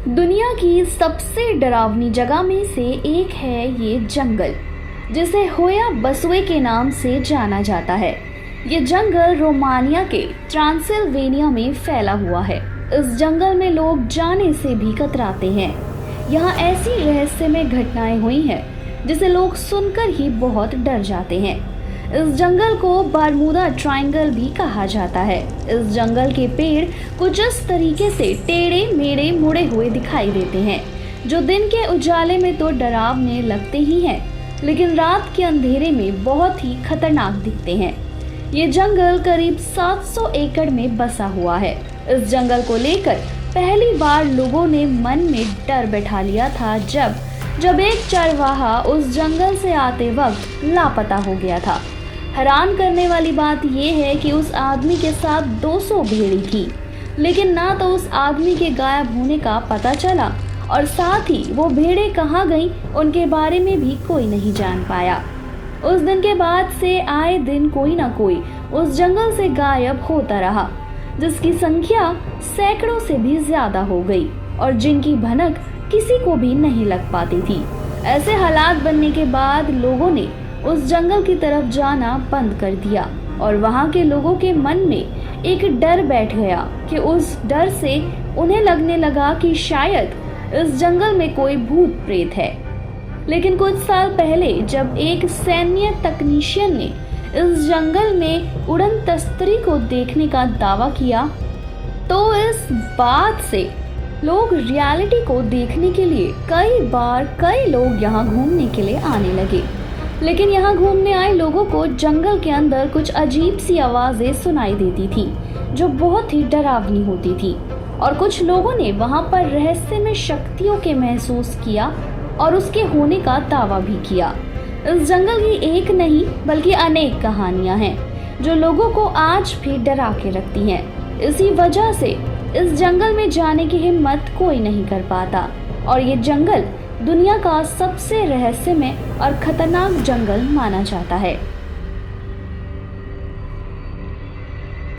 दुनिया की सबसे डरावनी जगह में से एक है ये जंगल, जिसे होया बसवे के नाम से जाना जाता है। ये जंगल रोमानिया के ट्रांसिल्वेनिया में फैला हुआ है। इस जंगल में लोग जाने से भी कतराते हैं। यहाँ ऐसी रहस्यमय घटनाएं हुई हैं जिसे लोग सुनकर ही बहुत डर जाते हैं। इस जंगल को बरमूडा ट्रायंगल भी कहा जाता है। इस जंगल के पेड़ कुछ इस तरीके से टेढ़े मेढ़े मुड़े हुए दिखाई देते हैं, जो दिन के उजाले में तो डरावने लगते ही हैं, लेकिन रात के अंधेरे में बहुत ही खतरनाक दिखते हैं। ये जंगल करीब 700 एकड़ में बसा हुआ है। इस जंगल को लेकर पहली बार लोगों ने मन में डर बैठा लिया था जब एक चरवाहा उस जंगल से आते वक्त लापता हो गया था। हैरान करने वाली बात यह है कि उस आदमी के साथ 200 भेड़ी थी, लेकिन ना तो उस आदमी के गायब होने का पता चला और साथ ही वो भेड़ें कहाँ गईं उनके बारे में भी कोई नहीं जान पाया। उस दिन के बाद से आए दिन कोई ना कोई उस जंगल से गायब होता रहा, जिसकी संख्या सैकड़ों से भी ज्यादा हो गई और जिनकी भनक किसी को भी नहीं लग पाती थी। ऐसे हालात बनने के बाद लोगों ने उस जंगल की तरफ जाना बंद कर दिया और वहां के लोगों के मन में एक डर बैठ गया कि उस डर से उन्हें लगने लगा कि शायद इस जंगल में कोई भूत प्रेत है। लेकिन कुछ साल पहले जब एक सैन्य तकनीशियन ने इस जंगल में उड़न तस्तरी को देखने का दावा किया, तो इस बात से लोग रियलिटी को देखने के लिए कई लोग यहाँ घूमने के लिए आने लगे। लेकिन यहाँ घूमने आए लोगों को जंगल के अंदर कुछ अजीब सी आवाज़ें सुनाई देती थी, जो बहुत ही डरावनी होती थी, और कुछ लोगों ने वहाँ पर रहस्यमय शक्तियों के महसूस किया और उसके होने का दावा भी किया। इस जंगल की एक नहीं बल्कि अनेक कहानियाँ हैं जो लोगों को आज भी डरा के रखती हैं। इसी वजह से इस जंगल में जाने की हिम्मत कोई नहीं कर पाता और ये जंगल दुनिया का सबसे रहस्यमय और खतरनाक जंगल माना जाता है।